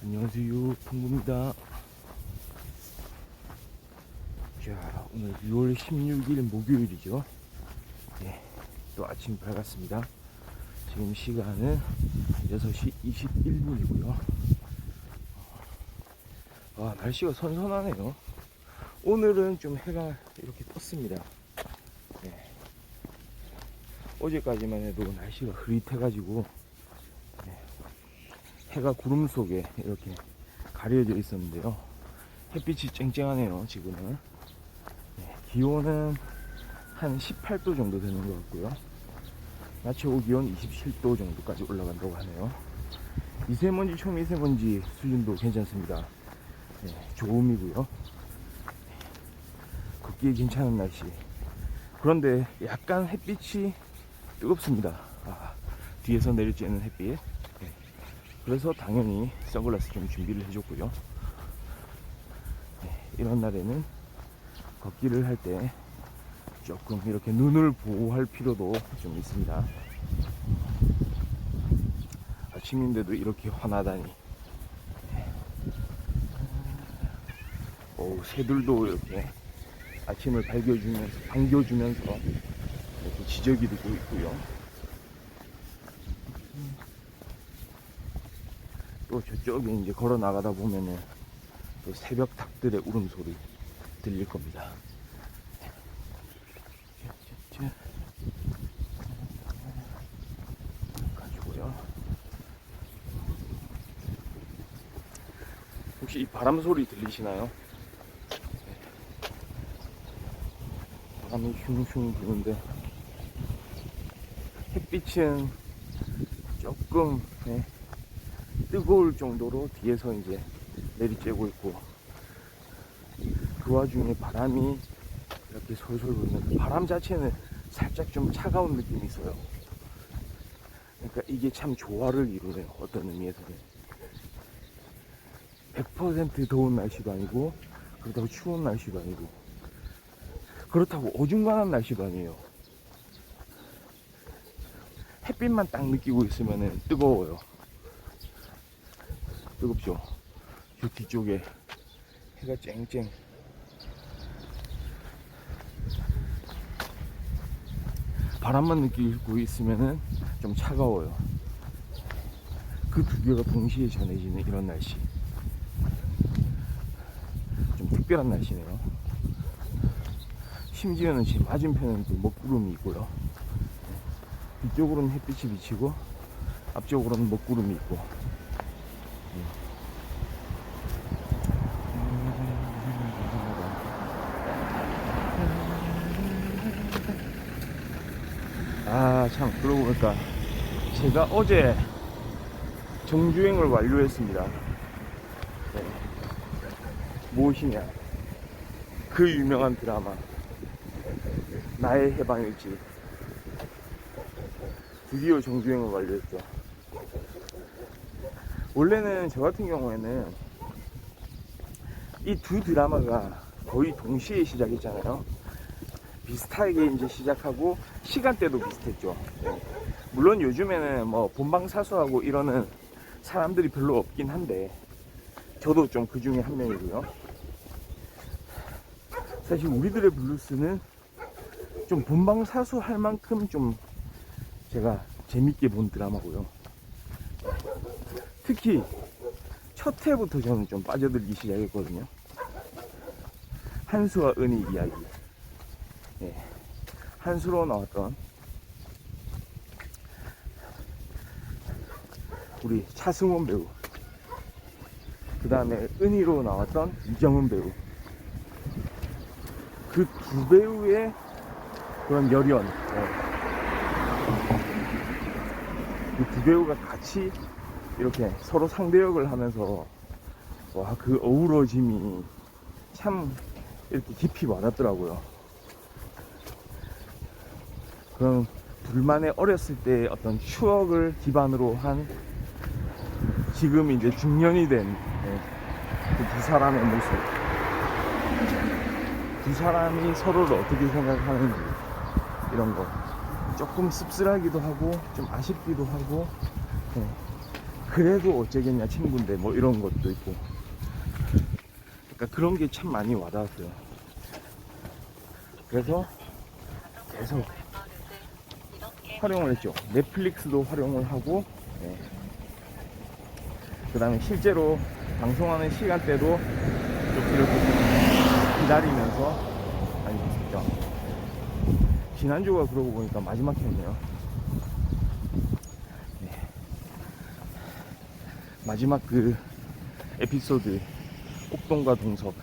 안녕하세요, 풍구입니다. 자, 오늘 6월 16일 목요일이죠. 네, 또 아침 밝았습니다. 지금 시간은 6시 21분이고요. 아, 날씨가 선선하네요. 오늘은 좀 해가 이렇게 떴습니다. 네. 어제까지만 해도 날씨가 흐릿해가지고 해가 구름 속에 이렇게 가려져 있었는데요. 햇빛이 쨍쨍하네요, 지금은. 네, 기온은 한 18도 정도 되는 것 같고요. 낮 최고 기온 27도 정도까지 올라간다고 하네요. 미세먼지, 초미세먼지 수준도 괜찮습니다. 네, 좋음이고요. 걷기 괜찮은 날씨. 그런데 약간 햇빛이 뜨겁습니다. 뒤에서 내리쬐는 햇빛. 그래서 당연히 선글라스 좀 준비를 해줬고요. 네, 이런 날에는 걷기를 할 때 조금 이렇게 눈을 보호할 필요도 좀 있습니다. 아침인데도 이렇게 환하다니. 새들도 이렇게 아침을 반겨주면서 이렇게 지저귀도 있고요. 또 저쪽에 이제 걸어 나가다 보면은 또 새벽 닭들의 울음소리 들릴 겁니다. 가지고요. 혹시 이 바람 소리 들리시나요? 바람이 흉흉 부는데 햇빛은 조금 뜨거울 정도로 뒤에서 이제 내리쬐고 있고, 그 와중에 바람이 이렇게 솔솔 불면서 바람 자체는 살짝 좀 차가운 느낌이 있어요. 그러니까 이게 참 조화를 이루네요. 어떤 의미에서는 100% 더운 날씨도 아니고 그렇다고 추운 날씨도 아니고 그렇다고 어중간한 날씨도 아니에요. 햇빛만 딱 느끼고 있으면 뜨거워요. 뜨겁죠. 저 뒤쪽에 해가 쨍쨍. 바람만 느끼고 있으면은 좀 차가워요. 그 두 개가 동시에 전해지는 이런 날씨. 좀 특별한 날씨네요. 심지어는 제 맞은편에는 또 먹구름이 있고요. 뒤쪽으로는 햇빛이 비치고 앞쪽으로는 먹구름이 있고. 참, 그러고 보니까 제가 어제 정주행을 완료했습니다. 네. 무엇이냐, 그 유명한 드라마 나의 해방일지. 드디어 정주행을 완료했죠. 원래는 저 같은 경우에는 이 두 드라마가 거의 동시에 시작했잖아요. 비슷하게 이제 시작하고 시간대도 비슷했죠. 네. 물론 요즘에는 뭐 본방사수하고 이러는 사람들이 별로 없긴 한데 저도 좀 그 중에 한 명이고요. 사실 우리들의 블루스는 좀 본방사수 할 만큼 좀 제가 재밌게 본 드라마고요. 특히 첫 회부터 저는 좀 빠져들기 시작했거든요. 한수와 은희 이야기. 네. 한수로 나왔던 우리 차승원 배우, 그 다음에 은희로 나왔던 이정은 배우, 그 두 배우의 그런 열연, 그 두 배우가 같이 이렇게 서로 상대역을 하면서 그 어우러짐이 참 이렇게 깊이 와닿더라고요. 그럼 둘만의 어렸을 때의 어떤 추억을 기반으로 한 지금 이제 중년이 된 그 두 사람의 모습, 두 사람이 서로를 어떻게 생각하는지, 이런 거 조금 씁쓸하기도 하고 좀 아쉽기도 하고 그래도 어쩌겠냐 친구인데 뭐 이런 것도 있고, 그러니까 그런 게 참 많이 와닿았어요. 그래서 계속 활용을 했죠. 넷플릭스도 활용을 하고, 네. 그 다음에 실제로 방송하는 시간대도 좀 이렇게 기다리면서 많이 봤었죠. 지난주가 그러고 보니까 마지막 회였네요. 네. 마지막 그 에피소드, 옥동과 동석.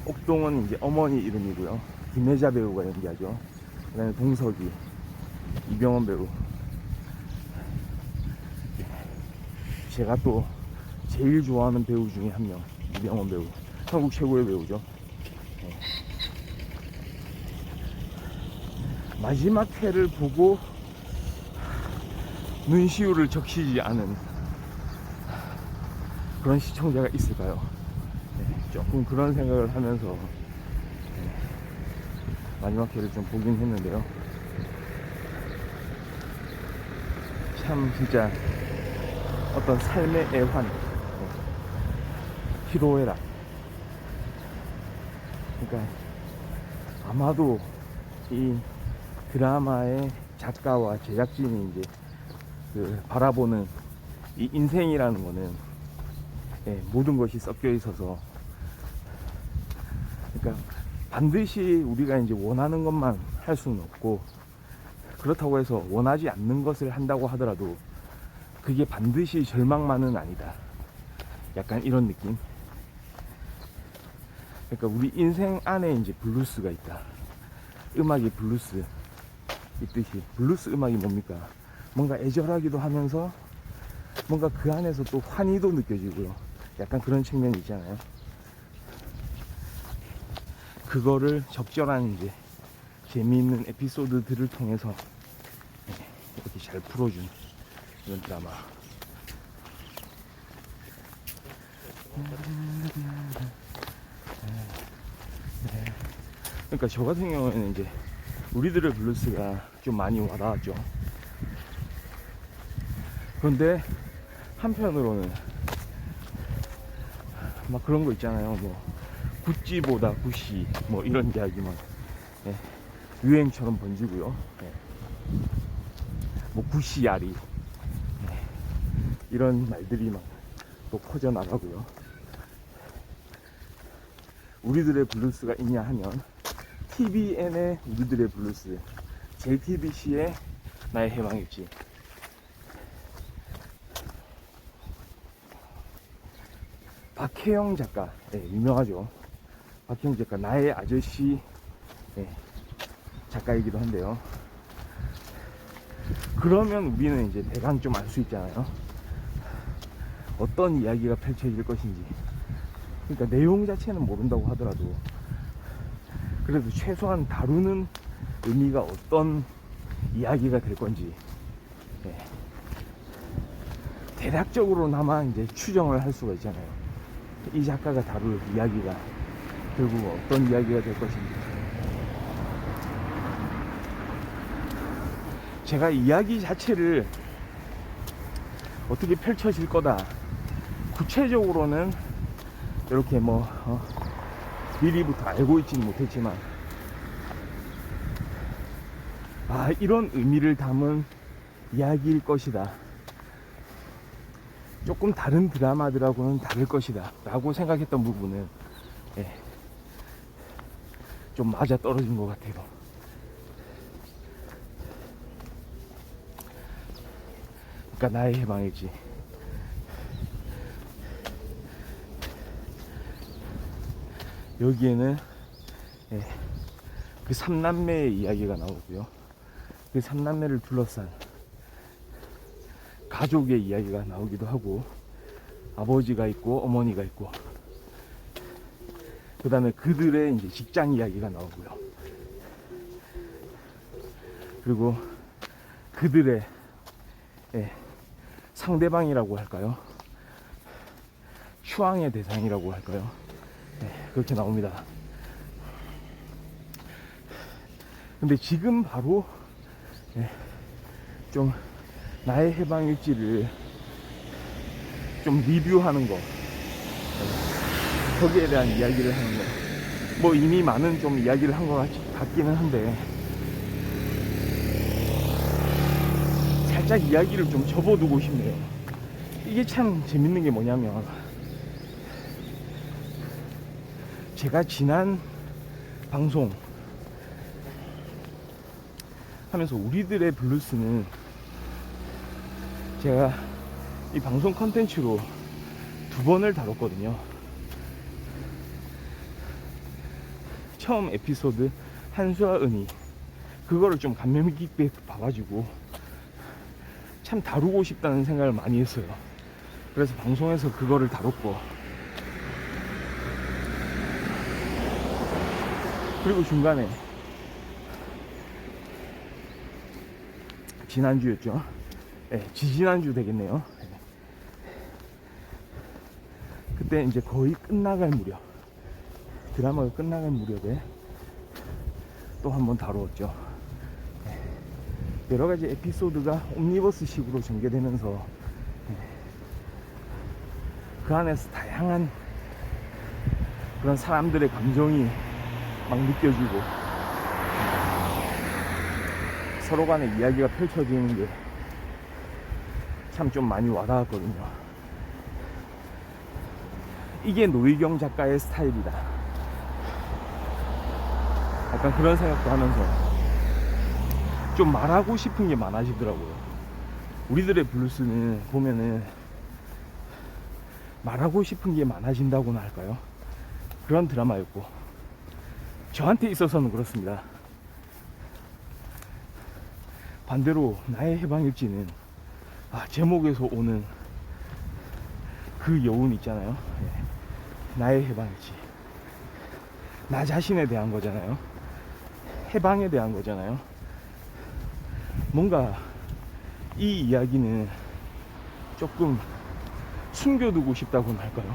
옥동은 이제 어머니 이름이고요. 김혜자 배우가 연기하죠. 그 다음에 동석이 이병헌 배우. 제가 또 제일 좋아하는 배우 중에 한 명, 이병헌 배우. 한국 최고의 배우죠. 네. 마지막 회를 보고 눈시울을 적시지 않은 그런 시청자가 있을까요? 네, 조금 그런 생각을 하면서 네, 마지막 회를 좀 보긴 했는데요. 참 진짜 어떤 삶의 애환, 희로애락. 그러니까 아마도 이 드라마의 작가와 제작진이 이제 그 바라보는 이 인생이라는 거는, 예, 모든 것이 섞여 있어서, 그러니까 반드시 우리가 이제 원하는 것만 할 수는 없고, 그렇다고 해서 원하지 않는 것을 한다고 하더라도 그게 반드시 절망만은 아니다. 약간 이런 느낌. 그러니까 우리 인생 안에 이제 블루스가 있다. 음악이 블루스 있듯이, 블루스 음악이 뭡니까? 뭔가 애절하기도 하면서 뭔가 그 안에서 또 환희도 느껴지고요. 약간 그런 측면이 있잖아요. 그거를 적절한 이제 재미있는 에피소드들을 통해서 이렇게 잘 풀어준 이런 드라마. 그러니까 저 같은 경우에는 이제 우리들의 블루스가 좀 많이 와닿았죠. 그런데 한편으로는 막 그런 거 있잖아요. 뭐 구찌보다 구시 뭐 이런 이야기만, 예, 유행처럼 번지고요. 예. 뭐 구시야리, 예, 이런 말들이 막 또 퍼져나가고요. 우리들의 블루스가 있냐 하면 TVN의 우리들의 블루스, JTBC의 나의 해방일지. 박혜영 작가, 네, 유명하죠. 박혜영 작가, 나의 아저씨, 네, 작가이기도 한데요. 그러면 우리는 이제 대강 좀 알 수 있잖아요. 어떤 이야기가 펼쳐질 것인지. 그러니까 내용 자체는 모른다고 하더라도 그래도 최소한 다루는 의미가 어떤 이야기가 될 건지, 네, 대략적으로나마 이제 추정을 할 수가 있잖아요. 이 작가가 다룰 이야기가 결국 어떤 이야기가 될 것인지. 제가 이야기 자체를 어떻게 펼쳐질 거다 구체적으로는 이렇게 뭐 미리부터 알고 있지는 못했지만, 아, 이런 의미를 담은 이야기일 것이다, 조금 다른 드라마들하고는 다를 것이다 라고 생각했던 부분은, 예, 좀 맞아 떨어진 것 같아요. 그러니까 나의 해방일지. 여기에는, 예, 그 삼남매의 이야기가 나오고요. 그 삼남매를 둘러싼 가족의 이야기가 나오기도 하고, 아버지가 있고 어머니가 있고, 그 다음에 그들의 이제 직장 이야기가 나오고요. 그리고 그들의, 예, 상대방이라고 할까요? 추앙의 대상이라고 할까요? 네, 그렇게 나옵니다. 근데 지금 바로, 네, 좀 나의 해방일지를 좀 리뷰하는 거, 거기에 대한 이야기를 하는 거. 뭐 이미 많은 좀 이야기를 한 것 같기는 한데, 살짝 이야기를 좀 접어두고 싶네요. 이게 참 재밌는 게 뭐냐면, 제가 지난 방송 하면서 우리들의 블루스는 제가 이 방송 컨텐츠로 2번을 다뤘거든요. 처음 에피소드 한수와 은희, 그거를 좀 감명 깊게 봐가지고 참 다루고 싶다는 생각을 많이 했어요. 그래서 방송에서 그거를 다뤘고, 그리고 중간에 지난주였죠. 네, 지지난주 되겠네요. 그때 이제 거의 끝나갈 무렵, 드라마가 끝나갈 무렵에 또 한 번 다루었죠. 여러 가지 에피소드가 옴니버스 식으로 전개되면서 그 안에서 다양한 그런 사람들의 감정이 막 느껴지고 서로 간의 이야기가 펼쳐지는 게 참 좀 많이 와닿았거든요. 이게 노희경 작가의 스타일이다, 약간 그런 생각도 하면서 좀 말하고 싶은 게 많아지더라고요. 우리들의 블루스는 보면은 말하고 싶은 게 많아진다고나 할까요? 그런 드라마였고, 저한테 있어서는 그렇습니다. 반대로 나의 해방일지는 제목에서 오는 그 여운 있잖아요. 나의 해방일지, 나 자신에 대한 거잖아요. 해방에 대한 거잖아요. 뭔가 이 이야기는 조금 숨겨두고 싶다고나 할까요?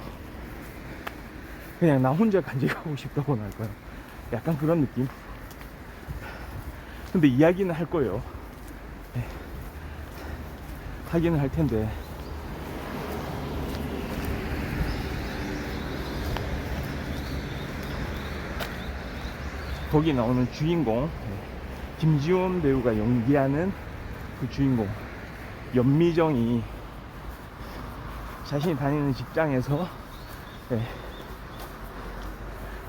그냥 나 혼자 간직하고 싶다고나 할까요? 약간 그런 느낌? 근데 이야기는 할 거예요. 하기는 할 텐데, 거기 나오는 주인공, 김지원 배우가 연기하는 그 주인공 연미정이 자신이 다니는 직장에서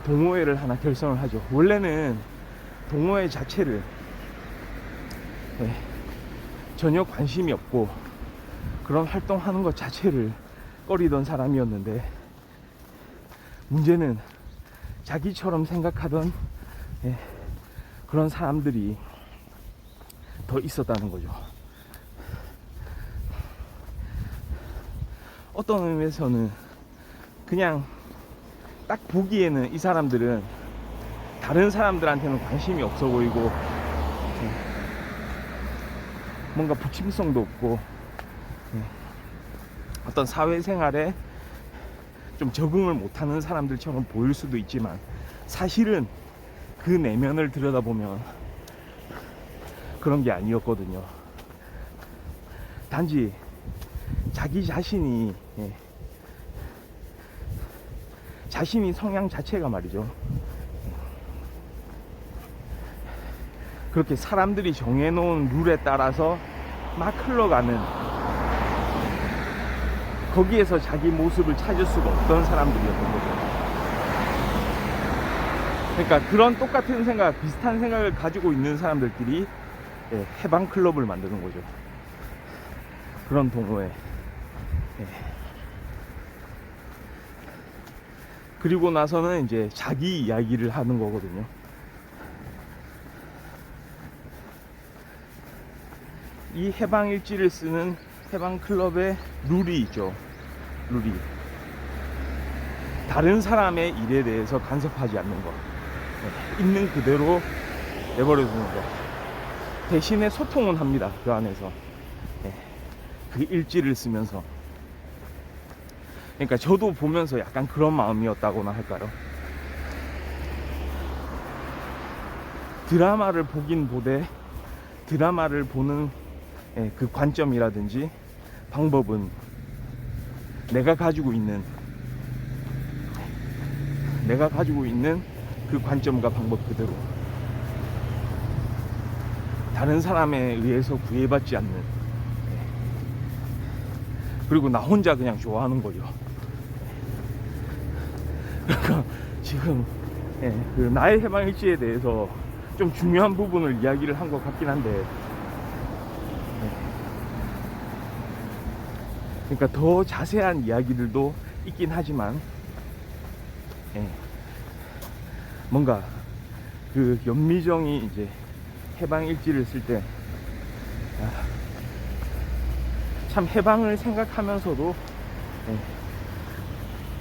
동호회를 하나 결성을 하죠. 원래는 동호회 자체를 전혀 관심이 없고 그런 활동하는 것 자체를 꺼리던 사람이었는데, 문제는 자기처럼 생각하던 그런 사람들이 더 있었다는 거죠. 어떤 의미에서는 그냥 딱 보기에는 이 사람들은 다른 사람들한테는 관심이 없어 보이고 뭔가 부침성도 없고 어떤 사회생활에 좀 적응을 못하는 사람들처럼 보일 수도 있지만, 사실은 그 내면을 들여다보면 그런 게 아니었거든요. 단지 자기 자신이 자신이 성향 자체가 말이죠, 그렇게 사람들이 정해놓은 룰에 따라서 막 흘러가는, 거기에서 자기 모습을 찾을 수가 없던 사람들이었던 거죠. 그러니까 그런 똑같은 생각, 비슷한 생각을 가지고 있는 사람들끼리 해방클럽을 만드는 거죠. 그런 동호회. 그리고 나서는 이제 자기 이야기를 하는 거거든요. 이 해방일지를 쓰는 해방클럽의 룰이 있죠. 룰이 다른 사람의 일에 대해서 간섭하지 않는 것, 있는 그대로 내버려두는 것, 대신에 소통은 합니다. 그 안에서 그 일지를 쓰면서. 그러니까 저도 보면서 약간 그런 마음이었다고나 할까요? 드라마를 보긴 보되 드라마를 보는 그 관점이라든지 방법은 내가 가지고 있는 그 관점과 방법 그대로, 다른 사람에 의해서 구애받지 않는, 그리고 나 혼자 그냥 좋아하는 거죠. 그러니까 지금 그 나의 해방일지에 대해서 좀 중요한 부분을 이야기를 한 것 같긴 한데, 그러니까 더 자세한 이야기들도 있긴 하지만, 뭔가 그 연미정이 이제 해방일지를 쓸 때 참 해방을 생각하면서도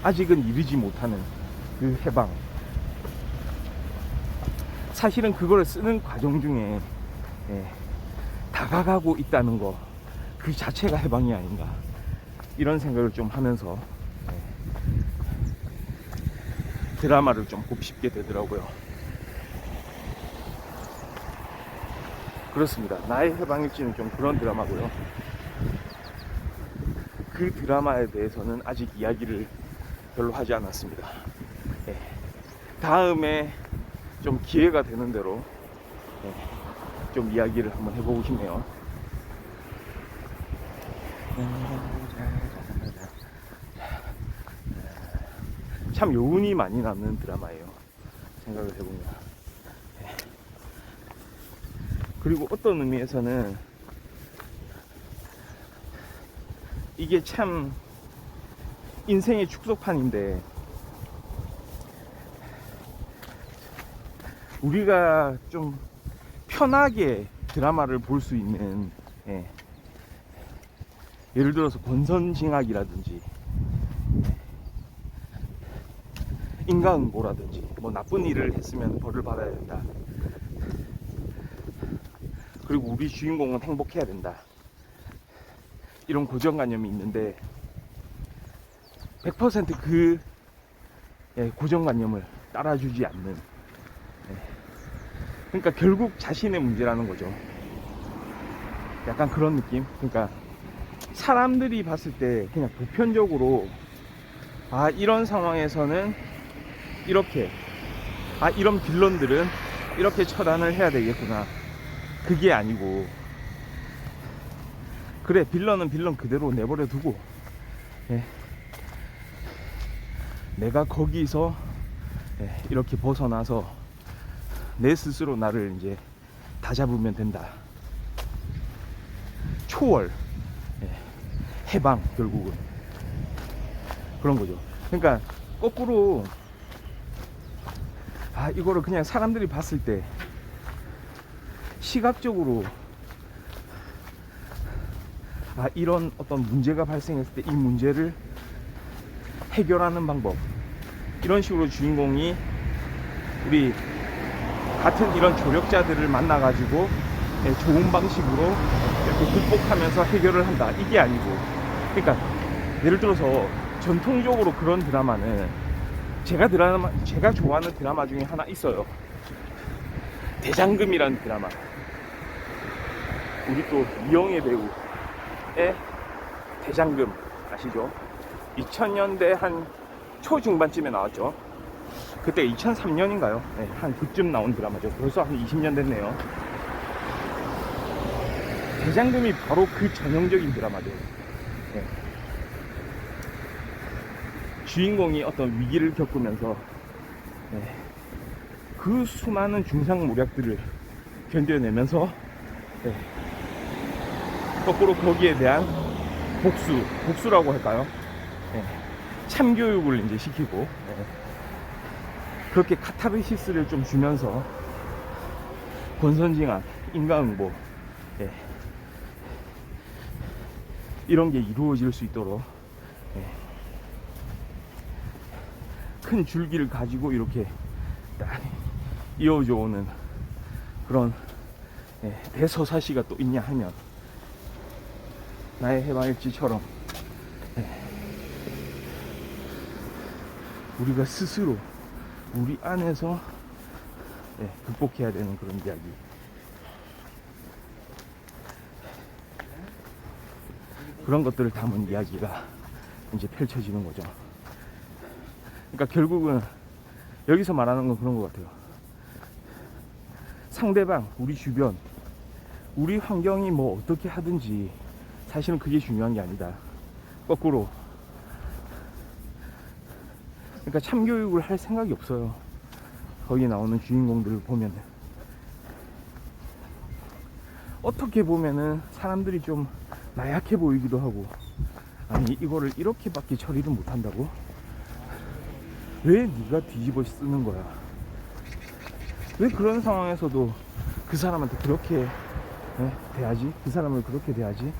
아직은 이르지 못하는 그 해방, 사실은 그걸 쓰는 과정 중에 다가가고 있다는 거, 그 자체가 해방이 아닌가, 이런 생각을 좀 하면서 드라마를 좀 곱씹게 되더라고요. 그렇습니다. 나의 해방일지는 좀 그런 드라마고요. 그 드라마에 대해서는 아직 이야기를 별로 하지 않았습니다. 다음에 좀 기회가 되는 대로 좀 이야기를 한번 해보고 싶네요. 참 여운이 많이 남는 드라마예요, 생각을 해보면. 그리고 어떤 의미에서는 이게 참 인생의 축소판인데, 우리가 좀 편하게 드라마를 볼 수 있는, 예를 들어서 권선징악이라든지 인과응보라든지, 뭐 나쁜 일을 했으면 벌을 받아야 된다, 그리고 우리 주인공은 행복해야 된다, 이런 고정관념이 있는데 100% 그 고정관념을 따라주지 않는, 그러니까 결국 자신의 문제라는 거죠. 약간 그런 느낌. 그러니까 사람들이 봤을 때 그냥 보편적으로 이런 상황에서는 이렇게, 이런 빌런들은 이렇게 처단을 해야 되겠구나, 그게 아니고, 그래 빌런은 빌런 그대로 내버려 두고 내가 거기서 이렇게 벗어나서 내 스스로 나를 이제 다잡으면 된다. 초월, 해방, 결국은 그런 거죠. 그러니까 거꾸로 이거를 그냥 사람들이 봤을 때 시각적으로 이런 어떤 문제가 발생했을 때 이 문제를 해결하는 방법, 이런 식으로 주인공이 우리 같은 이런 조력자들을 만나가지고 좋은 방식으로 이렇게 극복하면서 해결을 한다, 이게 아니고, 그러니까 예를 들어서 전통적으로 그런 드라마는 제가 좋아하는 드라마 중에 하나 있어요. 대장금이라는 드라마. 우리 또 이영애 배우의 대장금 아시죠? 2000년대 한 초중반쯤에 나왔죠. 그때 2003년인가요? 한 그쯤 나온 드라마죠. 벌써 한 20년 됐네요. 대장금이 바로 그 전형적인 드라마죠. 주인공이 어떤 위기를 겪으면서 그 수많은 중상모략들을 견뎌내면서 거꾸로 거기에 대한 복수라고 할까요? 참교육을 이제 시키고, 그렇게 카타르시스를 좀 주면서 권선징악, 인과응보, 이런 게 이루어질 수 있도록 큰 줄기를 가지고 이렇게 딱 이어져 오는 그런 대서사시가 또 있냐 하면, 나의 해방일지처럼 우리가 스스로 우리 안에서 극복해야 되는 그런 이야기. 그런 것들을 담은 이야기가 이제 펼쳐지는 거죠. 그러니까 결국은 여기서 말하는 건 그런 것 같아요. 상대방, 우리 주변, 우리 환경이 뭐 어떻게 하든지 사실은 그게 중요한 게 아니다. 거꾸로. 그러니까 참교육을 할 생각이 없어요. 거기 나오는 주인공들을 보면은. 어떻게 보면은 사람들이 좀 나약해 보이기도 하고, 아니 이거를 이렇게밖에 처리를 못한다고? 왜 네가 뒤집어 쓰는 거야? 왜 그런 상황에서도 그 사람한테 그렇게 대하지? 그 사람을 그렇게 대하지?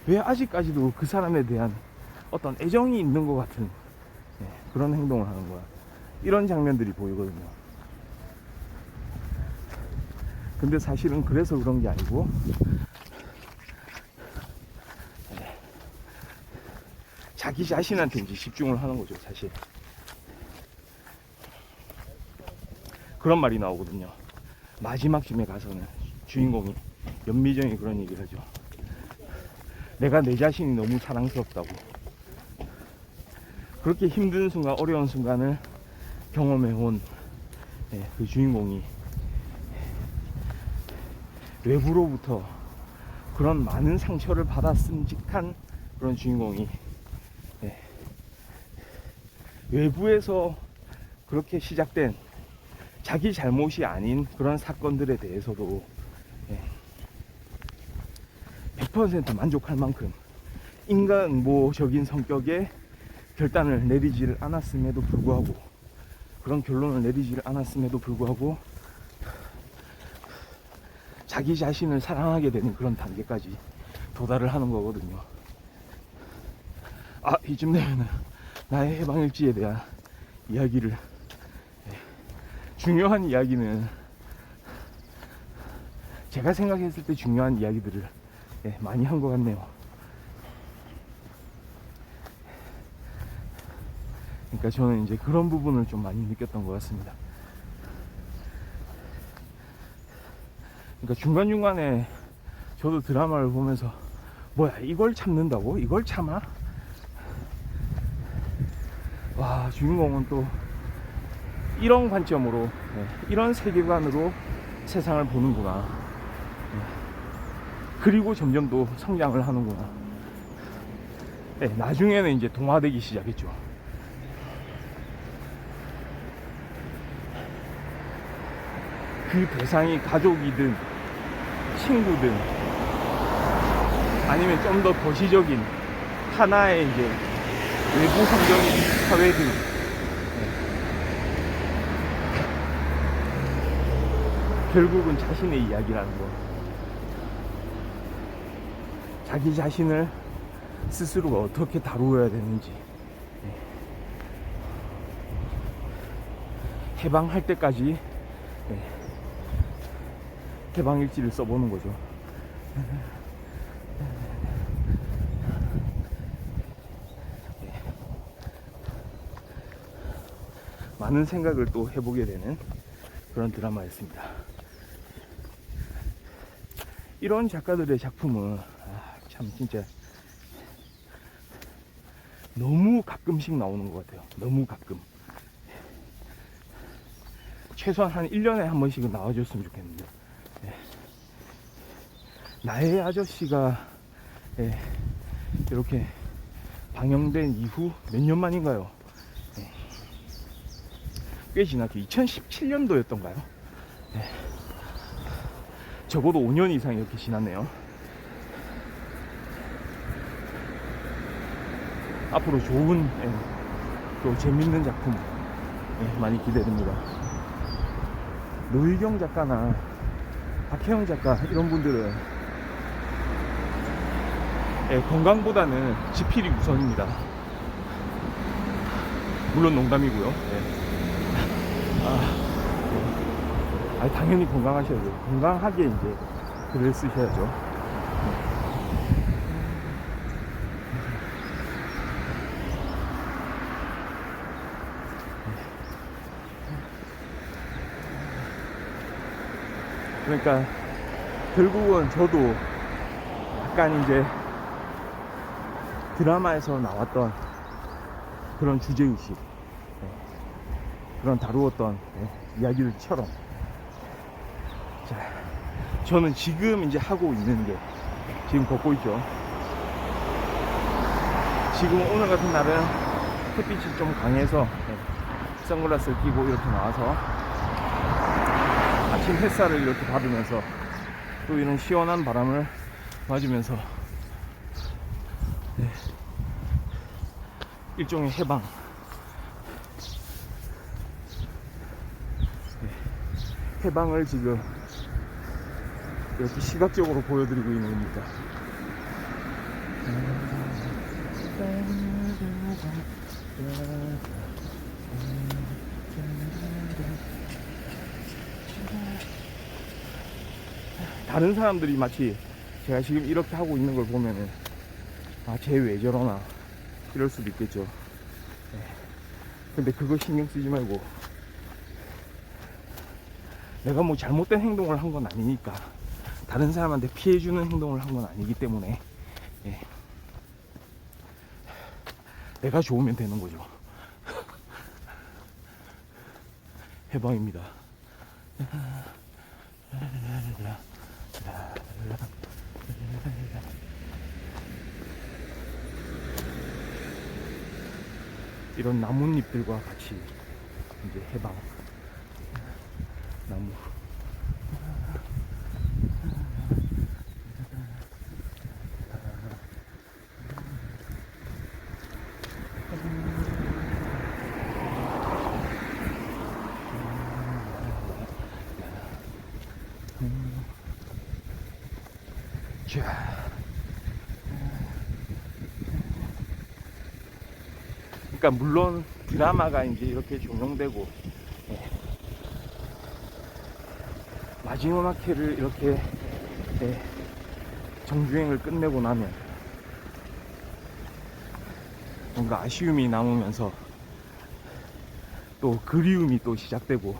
왜 아직까지도 그 사람에 대한 어떤 애정이 있는 것 같은 그런 행동을 하는 거야? 이런 장면들이 보이거든요. 근데 사실은 그래서 그런 게 아니고, 자기 자신한테 이제 집중을 하는 거죠, 사실. 그런 말이 나오거든요. 마지막쯤에 가서는 주인공이, 연미정이 그런 얘기를 하죠. 내가 내 자신이 너무 사랑스럽다고. 그렇게 힘든 순간, 어려운 순간을 경험해온 그 주인공이 외부로부터 그런 많은 상처를 받았음직한 그런 주인공이 외부에서 그렇게 시작된 자기 잘못이 아닌 그런 사건들에 대해서도 100% 만족할 만큼 인간응보적인 성격의 결단을 내리지를 않았음에도 불구하고, 그런 결론을 내리지를 않았음에도 불구하고 자기 자신을 사랑하게 되는 그런 단계까지 도달을 하는 거거든요. 이쯤 되면은 나의 해방일지에 대한 이야기를, 중요한 이야기는, 제가 생각했을 때 중요한 이야기들을 많이 한 것 같네요. 그러니까 저는 이제 그런 부분을 좀 많이 느꼈던 것 같습니다. 그러니까 중간중간에 저도 드라마를 보면서 뭐야 이걸 참는다고? 이걸 참아? 와, 주인공은 또 이런 관점으로, 이런 세계관으로 세상을 보는구나. 그리고 점점 또 성장을 하는구나. 나중에는 이제 동화되기 시작했죠. 그 대상이 가족이든 친구든 아니면 좀 더 거시적인 하나의 이제 외부 환경인 사회든 결국은 자신의 이야기라는 거. 자기 자신을 스스로가 어떻게 다루어야 되는지, 해방할 때까지 해방일지를 써보는 거죠. 많은 생각을 또 해보게 되는 그런 드라마였습니다. 이런 작가들의 작품은 참 진짜 너무 가끔씩 나오는 것 같아요. 너무 가끔. 최소한 한 1년에 한 번씩은 나와줬으면 좋겠는데, 나의 아저씨가 이렇게 방영된 이후 몇 년 만인가요? 꽤 지났죠. 2017년도였던가요? 적어도 5년 이상 이렇게 지났네요. 앞으로 좋은 또 재밌는 작품 많이 기대됩니다. 노희경 작가나 박혜영 작가 이런 분들은 건강보다는 지필이 우선입니다. 물론 농담이고요. 당연히 건강하셔야죠. 건강하게 이제 글을 쓰셔야죠. 그러니까 결국은 저도 약간 이제 드라마에서 나왔던 그런 주제의식, 그런 다루었던 이야기들처럼, 자, 저는 지금 이제 하고 있는 게, 지금 걷고 있죠. 지금 오늘 같은 날은 햇빛이 좀 강해서 선글라스를 끼고 이렇게 나와서 아침 햇살을 이렇게 받으면서 또 이런 시원한 바람을 맞으면서 일종의 해방, 해방을 지금 이렇게 시각적으로 보여드리고 있는 겁니다. 다른 사람들이 마치 제가 지금 이렇게 하고 있는 걸 보면은 쟤 왜 저러나 이럴 수도 있겠죠. 근데 그거 신경 쓰지 말고, 내가 뭐 잘못된 행동을 한 건 아니니까, 다른 사람한테 피해주는 행동을 한 건 아니기 때문에 내가 좋으면 되는 거죠. 해방입니다. 이런 나뭇잎들과 같이 이제 해방, 나무. 자, 그러니까 물론 드라마가 이제 이렇게 조명되고 마지막 회를 이렇게 정주행을 끝내고 나면 뭔가 아쉬움이 남으면서 또 그리움이 또 시작되고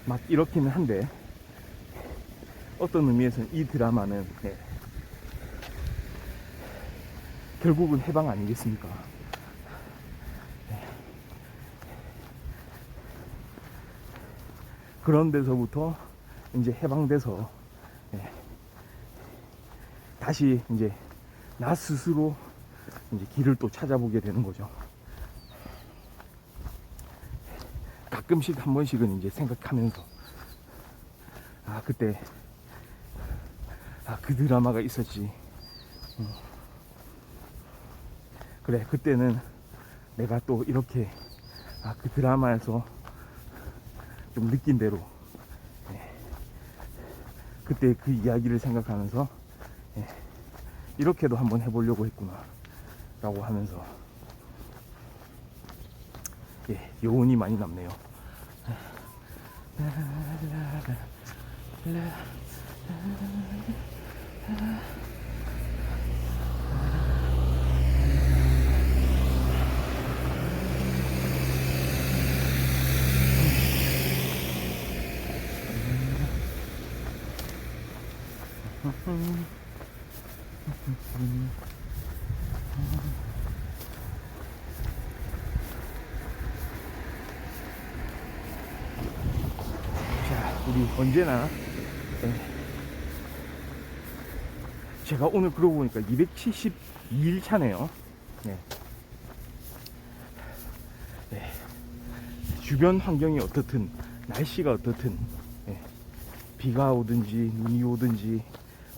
막 이렇기는 한데, 어떤 의미에서는 이 드라마는 결국은 해방 아니겠습니까? 그런 데서부터 이제 해방돼서 다시 이제 나 스스로 이제 길을 또 찾아보게 되는 거죠. 가끔씩 한 번씩은 이제 생각하면서, 그때 그 드라마가 있었지. 그래, 그때는 내가 또 이렇게 그 드라마에서 좀 느낀 대로 그때 그 이야기를 생각하면서 이렇게도 한번 해보려고 했구나 라고 하면서 여운이 많이 남네요. 자, 우리 언제나 제가 오늘 그러고 보니까 272일 차네요. 주변 환경이 어떻든, 날씨가 어떻든, 비가 오든지 눈이 오든지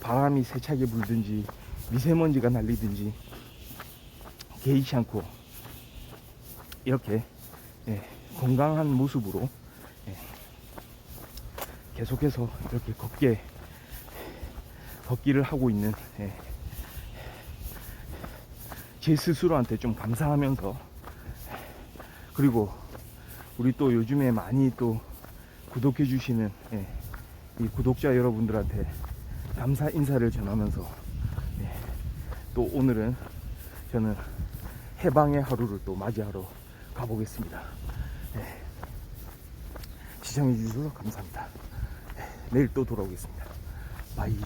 바람이 세차게 불든지 미세먼지가 날리든지 개의치 않고 이렇게 건강한 모습으로 계속해서 이렇게 걷기를 하고 있는 제 스스로한테 좀 감사하면서, 그리고 우리 또 요즘에 많이 또 구독해 주시는 이 구독자 여러분들한테 감사 인사를 전하면서 또 오늘은 저는 해방의 하루를 또 맞이하러 가보겠습니다. 시청해 주셔서 감사합니다. 내일 또 돌아오겠습니다. 바이.